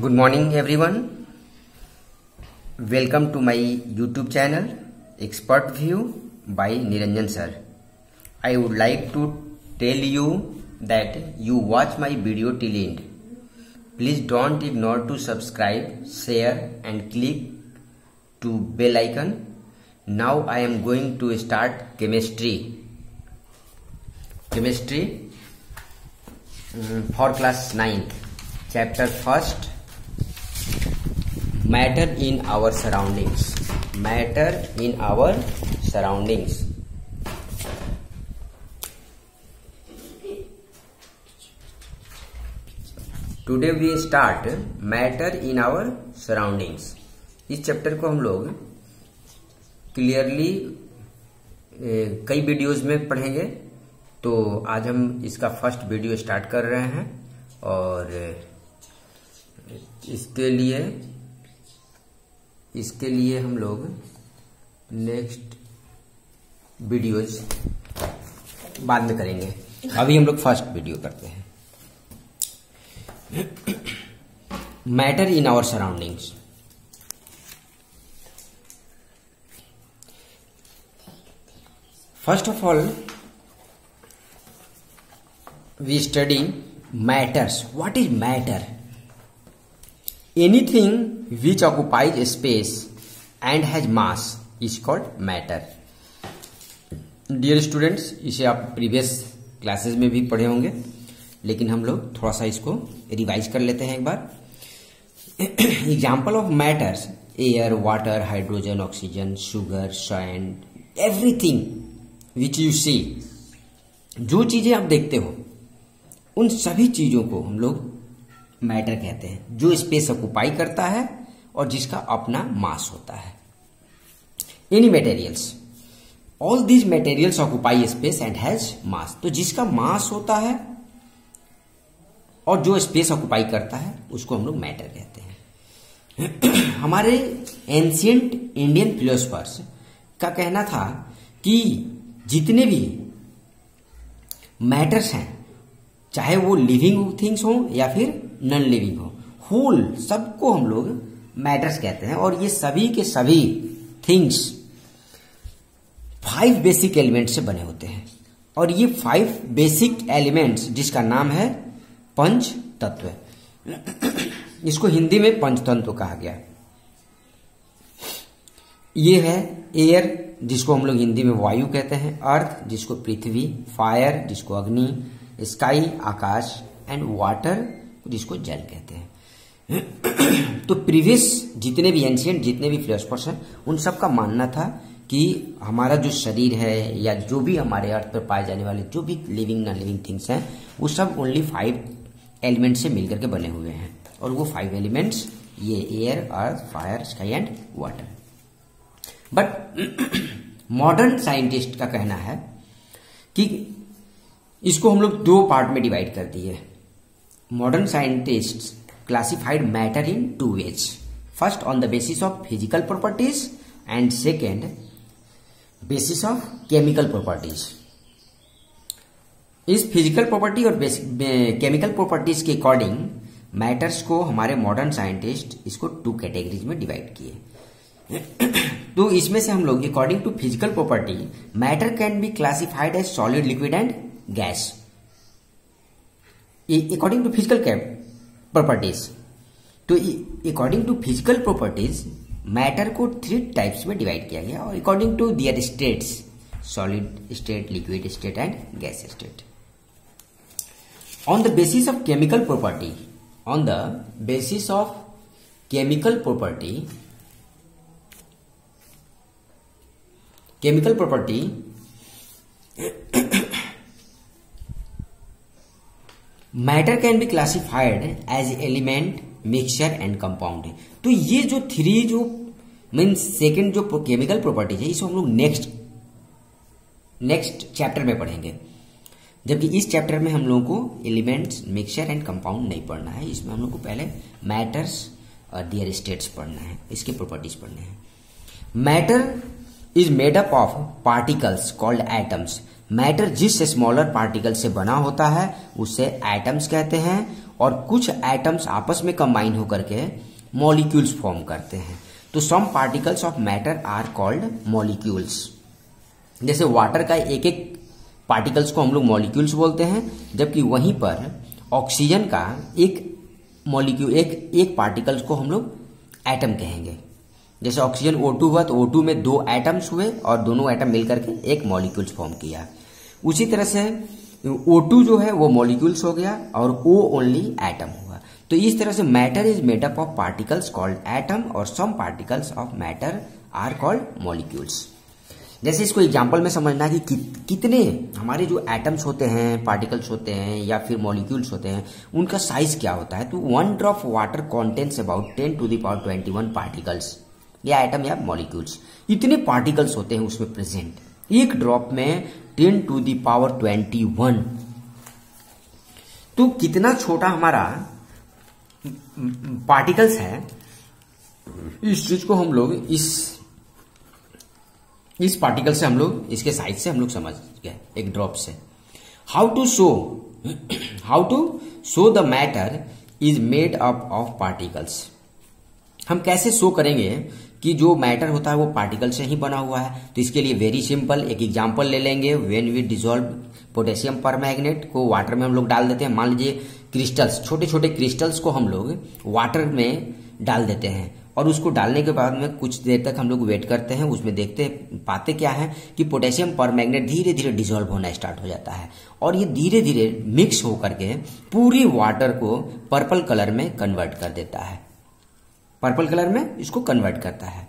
Good morning everyone. Welcome to my YouTube channel Expert View by Niranjan sir. I would like to tell you that you watch my video till end. Please don't ignore to subscribe, share and click to bell icon. Now I am going to start chemistry for class 9th. Chapter first, matter in our surroundings. Matter in our surroundings. Today we start matter in our surroundings. इस chapter को हम लोग clearly कई videos में पढ़ेंगे, तो आज हम इसका फर्स्ट वीडियो स्टार्ट कर रहे हैं और इसके लिए हम लोग नेक्स्ट वीडियोज बाद में करेंगे। अभी हम लोग फर्स्ट वीडियो करते हैं। Matter in our surroundings. First of all we study matters. What is matter? Anything which occupies space and has mass is called matter. Dear students, इसे आप प्रीवियस क्लासेस में भी पढ़े होंगे, लेकिन हम लोग थोड़ा सा इसको रिवाइज कर लेते हैं एक बार। Example of matters: air, water, hydrogen, oxygen, sugar, sand, everything which you see. जो चीजें आप देखते हो उन सभी चीजों को हम लोग मैटर कहते हैं, जो स्पेस ऑक्युपाई करता है और जिसका अपना मास होता है। Any materials, all these materials occupy space and has मास। तो जिसका मास होता है और जो स्पेस ऑक्युपाई करता है उसको हम लोग मैटर कहते हैं। हमारे एंशिएंट इंडियन फिलोसफर्स का कहना था कि जितने भी मैटर्स हैं, चाहे वो लिविंग थिंग्स हो या फिर नॉन लिविंग हो, होल सबको हम लोग मैटर्स कहते हैं। और ये सभी के सभी थिंग्स 5 बेसिक एलिमेंट्स से बने होते हैं, और ये 5 बेसिक एलिमेंट्स जिसका नाम है पंच तत्व। इसको हिंदी में पंचतत्व कहा गया। ये है एयर, जिसको हम लोग हिंदी में वायु कहते हैं, अर्थ जिसको पृथ्वी, फायर जिसको अग्नि, स्काई आकाश, एंड वाटर जिसको जल कहते हैं। तो प्रीवियस जितने भी एंशिएंट जितने भी फिलोसफर्स हैं उन सब का मानना था कि हमारा जो शरीर है या जो भी हमारे अर्थ पर पाए जाने वाले जो भी लिविंग नॉन लिविंग थिंग्स हैं वो सब ओनली 5 एलिमेंट से मिलकर के बने हुए हैं। और वो 5 एलिमेंट्स ये air, earth, fire, sky and water. But modern scientist का कहना है कि इसको हम लोग 2 पार्ट में डिवाइड कर दिए। Modern scientist classified matter in 2 ways. First on the basis of physical properties and second basis of chemical properties. इस फिजिकल प्रॉपर्टी और केमिकल प्रॉपर्टीज के अकॉर्डिंग मैटर्स को हमारे मॉडर्न साइंटिस्ट इसको 2 कैटेगरीज में डिवाइड किए। तो इसमें से हम लोग according to physical property matter can be classified as solid, liquid and gas. According to physical properties, तो according to physical properties matter को 3 टाइप्स में डिवाइड किया गया, और according to their states: solid state, liquid state and gas state. On the basis of chemical property, on the basis of chemical property, matter can be classified as element, mixture and compound. तो ये जो 3 जो means second जो chemical properties है इसको हम लोग next chapter में पढ़ेंगे, जबकि इस चैप्टर में हम लोगों को एलिमेंट्स, मिक्सचर एंड कंपाउंड नहीं पढ़ना है। इसमें हम लोग को पहले मैटर्स और दियर स्टेट्स पढ़ना है, इसके प्रॉपर्टीज पढ़ने हैं। Matter is made up of particles called atoms. Matter जिस स्मॉलर पार्टिकल से बना होता है उसे एटम्स कहते हैं, और कुछ एटम्स आपस में कंबाइन होकर के मॉलिक्यूल्स फॉर्म करते हैं। तो some particles of matter are called molecules. जैसे वाटर का एक एक पार्टिकल्स को हम लोग मॉलिक्यूल्स बोलते हैं, जबकि वहीं पर ऑक्सीजन का एक मॉलिक्यूल एक पार्टिकल्स को हम लोग एटम कहेंगे। जैसे ऑक्सीजन O2 हुआ तो O2 में 2 एटम्स हुए और दोनों एटम मिलकर के एक मॉलिक्यूल्स फॉर्म किया। उसी तरह से O2 जो है वो मॉलिक्यूल्स हो गया और O ओनली एटम हुआ। तो इस तरह से matter is made up of particles called atom और some particles of matter are called molecules. जैसे इसको एग्जांपल में समझना है कि कितने हमारे जो एटम्स होते हैं, पार्टिकल्स होते हैं या फिर मॉलिक्यूल्स होते हैं, उनका साइज क्या होता है। तो 1 drop water contains about 10 to the power 21 particles, या एटम या मॉलिक्यूल्स। इतने पार्टिकल्स होते हैं उसमें प्रेजेंट, एक ड्रॉप में 10 टू द पावर 21। तो कितना छोटा हमारा पार्टिकल्स है, इस चीज को हम लोग इस पार्टिकल से हम लोग इसके साइज से हम लोग समझ गए एक ड्रॉप से। How to show the matter is made up of particles. हम कैसे शो करेंगे कि जो मैटर होता है वो पार्टिकल से ही बना हुआ है। तो इसके लिए वेरी सिंपल एक एग्जांपल ले लेंगे। When we dissolve potassium permanganate को वाटर में हम लोग डाल देते हैं, मान लीजिए क्रिस्टल्स, छोटे छोटे क्रिस्टल्स को हम लोग वाटर में डाल देते हैं और उसको डालने के बाद में कुछ देर तक हम लोग वेट करते हैं। उसमें पाते क्या है कि पोटेशियम परमैंगनेट धीरे धीरे डिसॉल्व होना स्टार्ट हो जाता है और ये धीरे धीरे मिक्स होकर के पूरी वाटर को पर्पल कलर में कन्वर्ट कर देता है, पर्पल कलर में इसको कन्वर्ट करता है।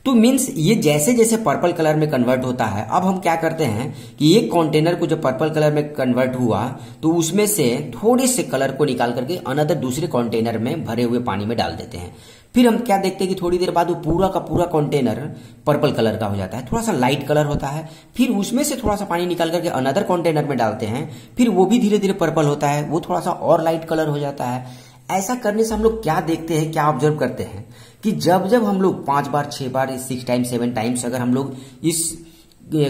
तो मीन्स ये जैसे जैसे पर्पल कलर में कन्वर्ट होता है, अब हम क्या करते हैं कि एक कंटेनर को जब पर्पल कलर में कन्वर्ट हुआ तो उसमें से थोड़े से कलर को निकाल करके अनदर दूसरे कंटेनर में भरे हुए पानी में डाल देते हैं। फिर हम क्या देखते हैं कि थोड़ी देर बाद वो पूरा का पूरा कंटेनर पर्पल कलर का हो जाता है, थोड़ा सा लाइट कलर होता है। फिर उसमें से थोड़ा सा पानी निकाल करके अनदर कंटेनर में डालते हैं, फिर वो भी धीरे धीरे पर्पल होता है, वो थोड़ा सा और लाइट कलर हो जाता है। ऐसा करने से हम लोग क्या देखते हैं, क्या ऑब्जर्व करते हैं कि जब जब हम लोग 5 बार 6 बार 6 टाइम्स 7 टाइम्स अगर हम लोग इस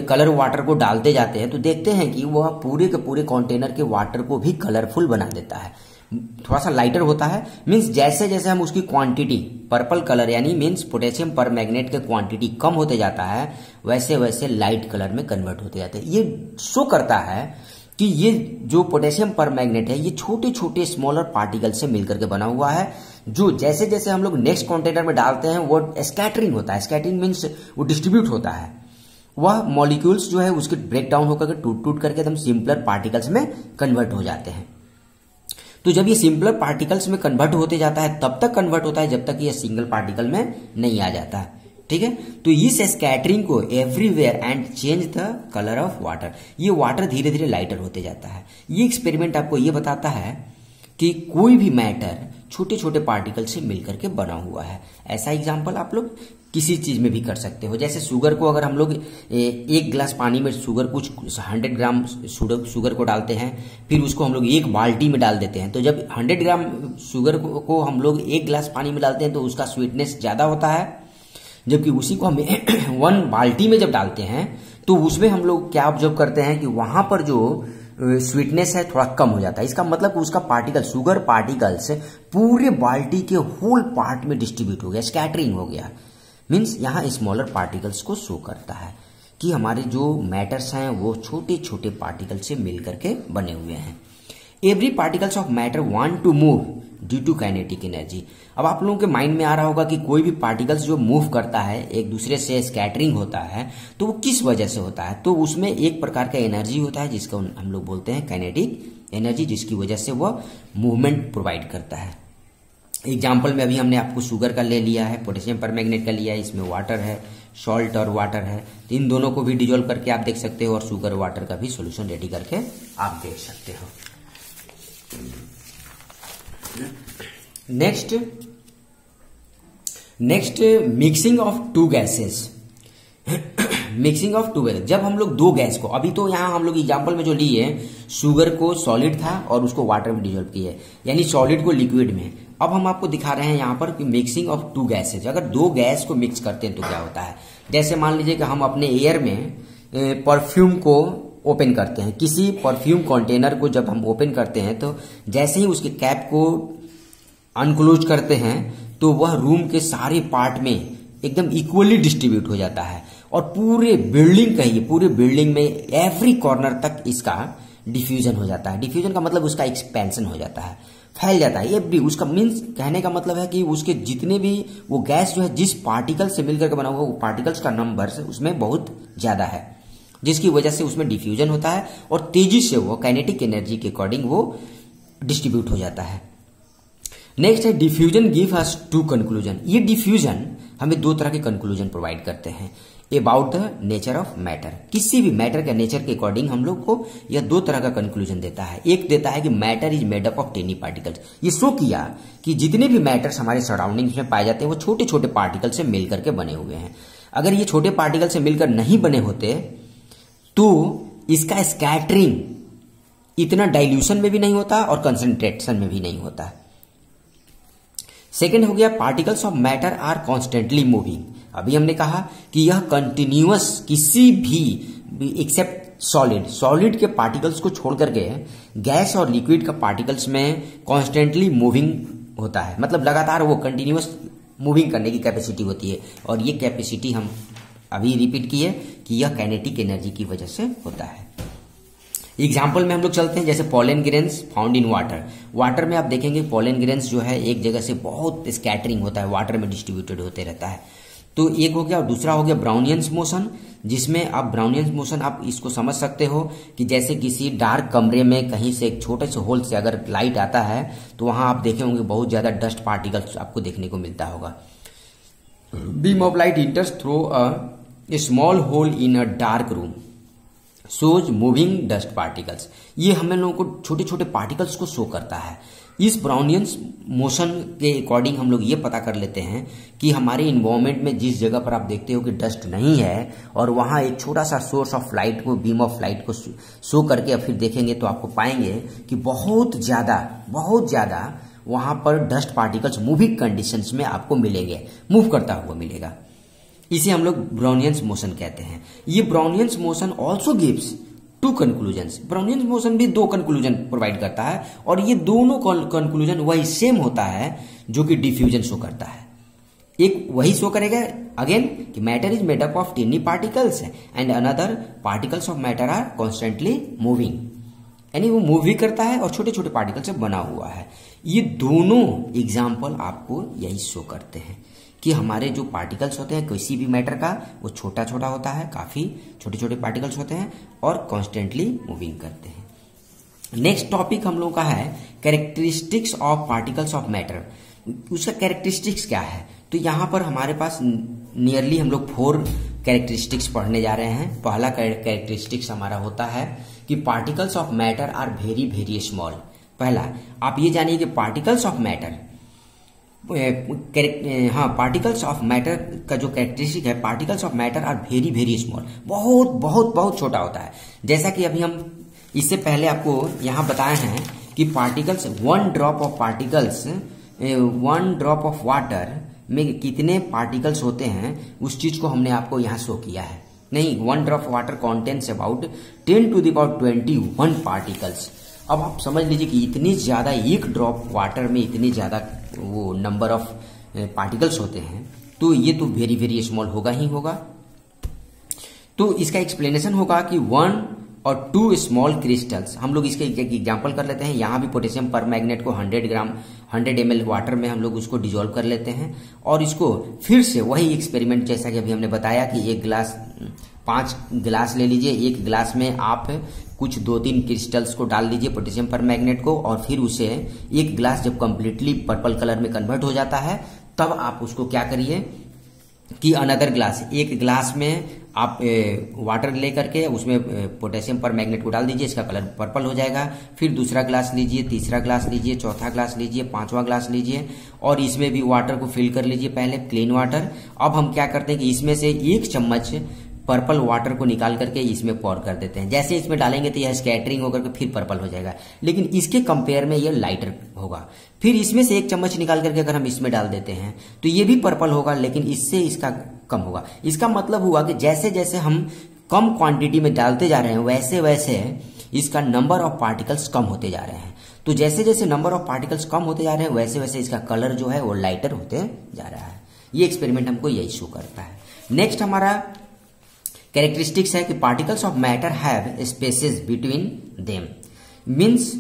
कलर वाटर को डालते जाते हैं तो देखते हैं कि वह पूरे के पूरे कंटेनर के वाटर को भी कलरफुल बना देता है, थोड़ा सा लाइटर होता है। मीन्स जैसे जैसे हम उसकी क्वांटिटी पर्पल कलर यानी मीन्स पोटेशियम परमैंगनेट का क्वांटिटी कम होते जाता है, वैसे वैसे लाइट कलर में कन्वर्ट होते जाते हैं। ये शो करता है कि ये जो पोटेशियम परमैंगनेट है ये छोटे छोटे स्मॉलर पार्टिकल से मिलकर के बना हुआ है, जो जैसे जैसे हम लोग नेक्स्ट कंटेनर में डालते हैं वो स्कैटरिंग होता है। स्कैटरिंग मीन्स वो डिस्ट्रीब्यूट होता है, वह मॉलिक्यूल्स जो है उसके ब्रेक डाउन होकर के टूट टूट करके एकदम सिंपलर पार्टिकल्स में कन्वर्ट हो जाते हैं। तो जब ये सिंपलर पार्टिकल्स में कन्वर्ट होते जाता है तब तक कन्वर्ट होता है जब तक ये सिंगल पार्टिकल में नहीं आ जाता है। ठीक है, तो इस स्कैटरिंग को everywhere and change the colour of water, ये वाटर धीरे धीरे लाइटर होते जाता है। ये एक्सपेरिमेंट आपको ये बताता है कि कोई भी मैटर छोटे छोटे पार्टिकल से मिलकर के बना हुआ है। ऐसा एग्जांपल आप लोग किसी चीज में भी कर सकते हो। जैसे शुगर को अगर हम लोग 1 गिलास पानी में शुगर कुछ 100 ग्राम शुगर को डालते हैं, फिर उसको हम लोग 1 बाल्टी में डाल देते हैं। तो जब 100 ग्राम शुगर को हम लोग 1 गिलास पानी में डालते हैं तो उसका स्वीटनेस ज्यादा होता है, जबकि उसी को हम 1 बाल्टी में जब डालते हैं तो उसमें हम लोग क्या ऑब्जर्व करते हैं कि वहां पर जो स्वीटनेस है थोड़ा कम हो जाता है। इसका मतलब उसका पार्टिकल शुगर पार्टिकल्स पूरे बाल्टी के होल पार्ट में डिस्ट्रीब्यूट हो गया, स्कैटरिंग हो गया। मीन्स यहाँ स्मॉलर पार्टिकल्स को शो करता है कि हमारे जो मैटर्स हैं वो छोटे छोटे पार्टिकल से मिलकर के बने हुए हैं। Every particles of matter want to move due to kinetic energy. अब आप लोगों के माइंड में आ रहा होगा कि कोई भी पार्टिकल्स जो मूव करता है एक दूसरे से स्कैटरिंग होता है तो वो किस वजह से होता है। तो उसमें एक प्रकार का एनर्जी होता है जिसको हम लोग बोलते हैं काइनेटिक एनर्जी, जिसकी वजह से वह मूवमेंट प्रोवाइड करता है। एग्जाम्पल में अभी हमने आपको शुगर का ले लिया है, पोटेशियम परमैंगनेट का लिया है, इसमें वाटर है, सॉल्ट और वाटर है। तो इन दोनों को भी डिजोल्व करके आप देख सकते हो और शुगर वाटर का भी सोल्यूशन रेडी करके आप देख सकते हो। Next mixing of 2 gases. Mixing of 2 gas, जब हम लोग 2 गैस को, अभी तो यहाँ हम लोग एग्जांपल में जो लिए शुगर को सॉलिड था और उसको वाटर में डिजोल्व किए, यानी सॉलिड को लिक्विड में। अब हम आपको दिखा रहे हैं यहाँ पर कि मिक्सिंग ऑफ 2 गैसेज। अगर 2 गैस को मिक्स करते हैं तो क्या होता है। जैसे मान लीजिए कि हम अपने एयर में परफ्यूम को ओपन करते हैं। किसी परफ्यूम कंटेनर को जब हम ओपन करते हैं तो जैसे ही उसके कैप को अनक्लोज करते हैं तो वह रूम के सारे पार्ट में एकदम इक्वली डिस्ट्रीब्यूट हो जाता है और पूरे बिल्डिंग कहिए, पूरे बिल्डिंग में एवरी कॉर्नर तक इसका डिफ्यूजन हो जाता है। डिफ्यूजन का मतलब उसका एक्सपेंशन हो जाता है, फैल जाता है। एवरी उसका मीन्स कहने का मतलब है कि उसके जितने भी वो गैस जो है जिस पार्टिकल से मिलकर के बना हुआ वो पार्टिकल्स का नंबर उसमें बहुत ज्यादा है, जिसकी वजह से उसमें डिफ्यूजन होता है और तेजी से वो काइनेटिक एनर्जी के अकॉर्डिंग वो डिस्ट्रीब्यूट हो जाता है। नेक्स्ट है diffusion give us to conclusion. ये डिफ्यूजन हमें दो तरह के कंक्लूजन प्रोवाइड करते हैं about the nature of matter. किसी भी मैटर के नेचर के अकॉर्डिंग हम लोग को यह दो तरह का कंक्लूजन देता है। एक देता है कि matter is made up of tiny particles. ये शो किया कि जितने भी मैटर्स हमारे सराउंडिंग्स में पाए जाते हैं वो छोटे छोटे पार्टिकल से मिलकर के बने हुए हैं। अगर ये छोटे पार्टिकल से मिलकर नहीं बने होते तो इसका स्कैटरिंग इतना डाइल्यूशन में भी नहीं होता और कंसंट्रेशन में भी नहीं होता। सेकेंड हो गया particles of matter are constantly moving. अभी हमने कहा कि यह कंटिन्यूअस किसी भी एक्सेप्ट सॉलिड के पार्टिकल्स को छोड़ करके गैस और लिक्विड का पार्टिकल्स में कॉन्स्टेंटली मूविंग होता है, मतलब लगातार वो कंटिन्यूअस मूविंग करने की कैपेसिटी होती है। और ये कैपेसिटी हम अभी रिपीट किए कि यह काइनेटिक एनर्जी की वजह से होता है। एग्जाम्पल में हम लोग चलते हैं, जैसे pollen grains found in water. Water में आप देखेंगे पॉलन ग्रेन्स जो है एक जगह से बहुत स्कैटरिंग होता है, वाटर में डिस्ट्रीब्यूटेड होते रहता है। तो एक हो गया और दूसरा हो गया ब्राउनियंस मोशन, जिसमें आप ब्राउनियंस मोशन आप इसको समझ सकते हो कि जैसे किसी डार्क कमरे में कहीं से एक छोटे से होल से अगर लाइट आता है तो वहां आप देखे होंगे बहुत ज्यादा डस्ट पार्टिकल्स आपको देखने को मिलता होगा। Beam of light enters through a small hole in a dark room shows moving dust particles. ये हमें लोगों को छोटे छोटे पार्टिकल्स को शो करता है। इस ब्राउनियंस मोशन के अकॉर्डिंग हम लोग ये पता कर लेते हैं कि हमारे इन्वायरमेंट में जिस जगह पर आप देखते हो कि डस्ट नहीं है और वहां एक छोटा सा सोर्स ऑफ लाइट को, बीम ऑफ लाइट को शो करके फिर देखेंगे तो आपको पाएंगे कि बहुत ज्यादा वहां पर डस्ट पार्टिकल्स मूविंग कंडीशंस में आपको मिलेंगे, मूव करता हुआ मिलेगा। इसे हम लोग ब्राउनियंस मोशन कहते हैं। ये Brownian's motion also gives two conclusions. Brownian's motion भी दो कंक्लूजन प्रोवाइड करता है और ये दोनों कंक्लूजन वही सेम होता है जो कि डिफ्यूजन शो करता है। एक वही शो करेगा अगेन कि matter is made up of tiny particles and another particles of matter are constantly moving, यानी वो मूव भी करता है और छोटे छोटे पार्टिकल से बना हुआ है। ये दोनों एग्जाम्पल आपको यही शो करते हैं कि हमारे जो पार्टिकल्स होते हैं किसी भी मैटर का वो छोटा छोटा होता है, काफी छोटे छोटे पार्टिकल्स होते हैं और कॉन्स्टेंटली मूविंग करते हैं। नेक्स्ट टॉपिक हम लोग का है characteristics of particles of matter. उसका कैरेक्टरिस्टिक्स क्या है, तो यहाँ पर हमारे पास नियरली हम लोग 4 कैरेक्टरिस्टिक्स पढ़ने जा रहे हैं। पहला कैरेक्टरिस्टिक्स हमारा होता है कि particles of matter are very very small. पहला आप ये जानिए कि particles of matter particles of matter का जो कैरेक्टरिस्टिक है, particles of matter are very very small, बहुत बहुत बहुत छोटा होता है। जैसा कि अभी हम इससे पहले आपको यहाँ बताए हैं कि particles 1 drop of particles 1 drop of water में कितने पार्टिकल्स होते हैं, उस चीज को हमने आपको यहाँ शो किया है। नहीं, 1 drop water contents about 10 to the power 21 particles. अब आप समझ लीजिए कि इतनी ज्यादा एक ड्रॉप वाटर में इतनी ज्यादा वो नंबर ऑफ पार्टिकल्स होते हैं, तो ये तो वेरी वेरी स्मॉल होगा ही होगा। तो इसका एक्सप्लेनेशन होगा कि 1 और 2 स्मॉल क्रिस्टल्स। हम लोग इसके एग्जांपल कर लेते हैं। यहाँ भी पोटेशियम पर मैग्नेट को 100 ml वाटर में हम लोग उसको डिजोल्व कर लेते हैं और इसको फिर से वही एक्सपेरिमेंट जैसा कि अभी हमने बताया कि 5 गिलास ले लीजिए। एक गिलास में आप कुछ 2-3 क्रिस्टल्स को डाल दीजिए पोटेशियम पर मैग्नेट को और फिर उसे एक गिलास जब कंप्लीटली पर्पल कलर में कन्वर्ट हो जाता है तब आप उसको क्या करिए कि अनदर ग्लास, एक गिलास में आप वाटर ले करके उसमें पोटेशियम पर मैग्नेट को डाल दीजिए, इसका कलर पर्पल हो जाएगा। फिर दूसरा ग्लास लीजिए, तीसरा ग्लास लीजिए, चौथा ग्लास लीजिए, 5वां ग्लास लीजिए और इसमें भी वाटर को फिल कर लीजिए, पहले प्लेन वाटर। अब हम क्या करते हैं कि इसमें से 1 चम्मच पर्पल वाटर को निकाल करके इसमें पॉर कर देते हैं। जैसे इसमें डालेंगे तो यह स्कैटरिंग होकर के फिर पर्पल हो जाएगा, लेकिन इसके कंपेयर में यह लाइटर होगा। फिर इसमें से 1 चम्मच निकाल करके अगर हम इसमें डाल देते हैं तो ये भी पर्पल होगा, लेकिन इससे इसका कम होगा। इसका मतलब हुआ कि जैसे जैसे हम कम क्वांटिटी में डालते जा रहे हैं वैसे वैसे इसका नंबर ऑफ पार्टिकल्स कम होते जा रहे हैं। तो जैसे जैसे नंबर ऑफ पार्टिकल्स कम होते जा रहे हैं वैसे वैसे इसका कलर जो है वो लाइटर होते जा रहा है। ये एक्सपेरिमेंट हमको यही शो करता है। नेक्स्ट हमारा कैरेक्टरिस्टिक्स है कि particles of matter have spaces between them. Means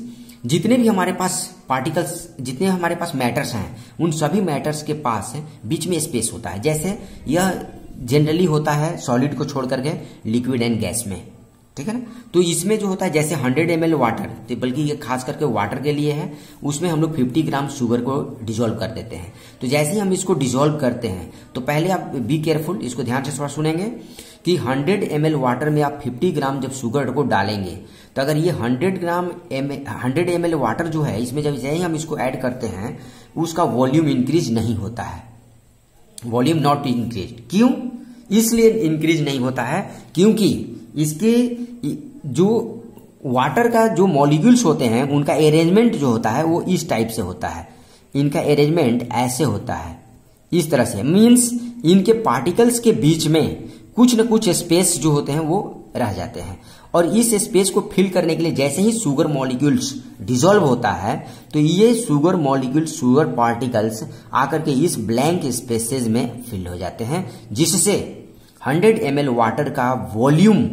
जितने भी हमारे पास पार्टिकल्स, जितने हमारे पास मैटर्स हैं, उन सभी मैटर्स के पास बीच में स्पेस होता है। जैसे यह जनरली होता है सॉलिड को छोड़ करके लिक्विड एंड गैस में, ठीक है ना। तो इसमें जो होता है जैसे 100 ml वाटर, तो बल्कि ये खास करके वाटर के लिए है, उसमें हम लोग 50 ग्राम शुगर को डिसॉल्व कर देते हैं। तो जैसे ही हम इसको डिसॉल्व करते हैं तो पहले आप बी केयरफुल, इसको ध्यान से थोड़ा सुनेंगे कि 100 ml वाटर में आप 50 ग्राम जब शुगर को डालेंगे तो अगर ये 100 ml वाटर जो है इसमें जब जैसे ही हम इसको ऐड करते हैं उसका वॉल्यूम इंक्रीज नहीं होता है, वॉल्यूम नॉट इंक्रीज। क्यों? इसलिए इंक्रीज नहीं होता है क्योंकि इसके जो वाटर का जो मॉलिक्यूल्स होते हैं उनका अरेंजमेंट जो होता है वो इस टाइप से होता है। इनका अरेंजमेंट ऐसे होता है, इस तरह से। मीन्स इनके पार्टिकल्स के बीच में कुछ न कुछ स्पेस जो होते हैं वो रह जाते हैं, और इस स्पेस को फिल करने के लिए जैसे ही शुगर मॉलिक्यूल्स डिसॉल्व होता है तो ये शुगर मॉलिक्यूल्स, शुगर पार्टिकल्स आकर के इस ब्लैंक स्पेसेस में फिल हो जाते हैं, जिससे 100 ml वाटर का वॉल्यूम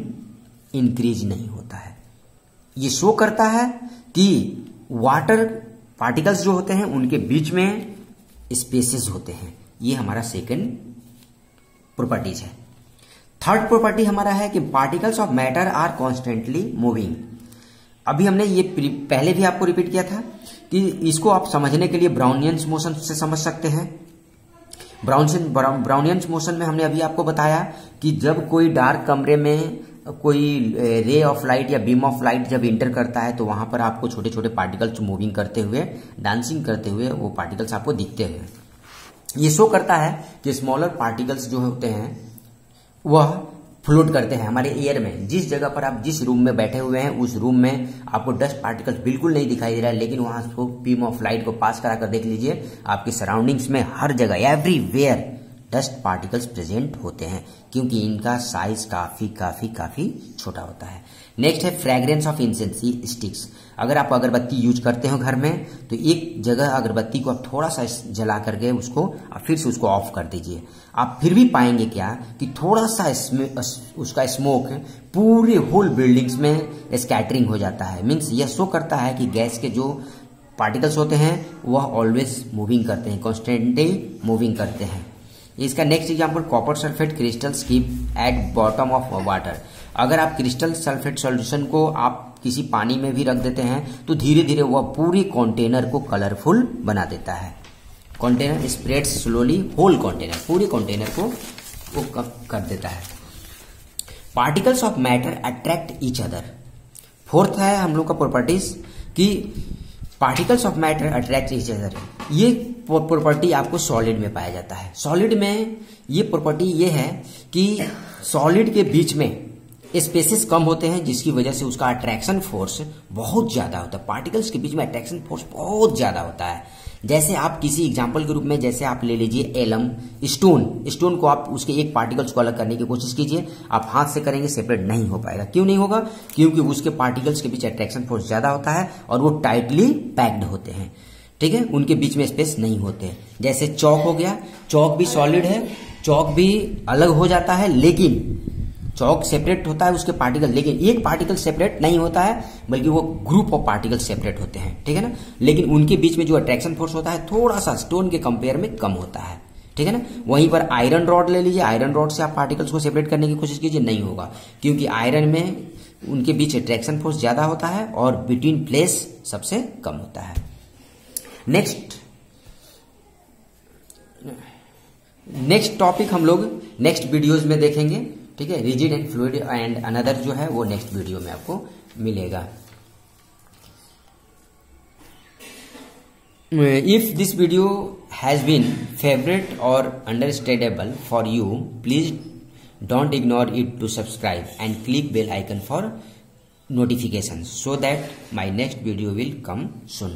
इंक्रीज नहीं होता है। ये शो करता है कि वाटर पार्टिकल्स जो होते हैं उनके बीच में स्पेसेस होते हैं। ये हमारा सेकंड प्रॉपर्टीज है। थर्ड प्रॉपर्टी हमारा है कि particles of matter are constantly moving. अभी हमने ये पहले भी आपको रिपीट किया था कि इसको आप समझने के लिए ब्राउनियंस मोशन से समझ सकते हैं। ब्राउनियंस मोशन में हमने अभी आपको बताया कि जब कोई डार्क कमरे में कोई रे ऑफ लाइट या बीम ऑफ लाइट जब इंटर करता है तो वहां पर आपको छोटे छोटे पार्टिकल्स मूविंग करते हुए, डांसिंग करते हुए वो पार्टिकल्स आपको दिखते हैं। ये शो करता है कि स्मॉलर पार्टिकल्स जो होते हैं वह फ्लोट करते हैं हमारे एयर में। जिस जगह पर आप जिस रूम में बैठे हुए हैं उस रूम में आपको डस्ट पार्टिकल्स बिल्कुल नहीं दिखाई दे रहा है, लेकिन वहां को बीम ऑफ लाइट को पास कराकर देख लीजिए, आपकी सराउंडिंग्स में हर जगह एवरीवेयर डस्ट पार्टिकल्स प्रेजेंट होते हैं, क्योंकि इनका साइज काफी काफी काफी छोटा होता है। नेक्स्ट है फ्रेग्रेंस ऑफ इंसेंस स्टिक्स। अगर आप अगरबत्ती यूज करते हो घर में तो एक जगह अगरबत्ती को आप थोड़ा सा जला करके उसको फिर से उसको ऑफ कर दीजिए, आप फिर भी पाएंगे क्या कि थोड़ा सा उसका स्मोक पूरे होल बिल्डिंग्स में स्कैटरिंग हो जाता है। मीन्स यह शो करता है कि गैस के जो पार्टिकल्स होते हैं वह ऑलवेज मूविंग करते हैं, कॉन्स्टेंटली मूविंग करते हैं। इसका next example copper sulphate crystals keep at bottom of water. अगर आप क्रिस्टल सल्फेट सॉल्यूशन को आप किसी पानी में भी रख देते हैं तो धीरे धीरे वह पूरी कंटेनर को कलरफुल बना देता है। Container spreads slowly, whole container, पूरे कंटेनर को वो कर देता है। Particles of matter attract each other. Fourth है हम लोग का प्रॉपर्टीज कि particles of matter attract each other. ये प्रॉपर्टी आपको सॉलिड में पाया जाता है। सॉलिड में ये प्रॉपर्टी ये है कि सॉलिड के बीच में स्पेसेस कम होते हैं, जिसकी वजह से उसका अट्रैक्शन फोर्स बहुत ज्यादा होता है। पार्टिकल्स के बीच में अट्रैक्शन फोर्स बहुत ज्यादा होता है। जैसे आप किसी एग्जांपल के रूप में जैसे आप ले लीजिए एलम, स्टोन को आप उसके एक पार्टिकल्स को अलग करने की कोशिश कीजिए, आप हाथ से करेंगे सेपरेट नहीं हो पाएगा। क्यों नहीं होगा? क्योंकि उसके पार्टिकल्स के बीच अट्रैक्शन फोर्स ज्यादा होता है और वो टाइटली पैक्ड होते हैं, ठीक है, उनके बीच में स्पेस नहीं होते। जैसे चौक हो गया, चौक भी सॉलिड है, चौक भी अलग हो जाता है, लेकिन चौक सेपरेट होता है उसके पार्टिकल, लेकिन एक पार्टिकल सेपरेट नहीं होता है, बल्कि वो ग्रुप ऑफ पार्टिकल सेपरेट होते हैं, ठीक है ना। लेकिन उनके बीच में जो अट्रैक्शन फोर्स होता है थोड़ा सा स्टोन के कंपेयर में कम होता है, ठीक है ना। वहीं पर आयरन रॉड ले लीजिए, आयरन रॉड से आप पार्टिकल्स को सेपरेट करने की कोशिश कीजिए, नहीं होगा, क्योंकि आयरन में उनके बीच अट्रैक्शन फोर्स ज्यादा होता है और बिटवीन प्लेस सबसे कम होता है। नेक्स्ट टॉपिक हम लोग नेक्स्ट वीडियोज में देखेंगे, ठीक है। Rigid and fluid and another जो है वो नेक्स्ट वीडियो में आपको मिलेगा। If this video has been favourite और understandable for you, please don't ignore it to subscribe and click bell icon for notifications so that my next video will come soon.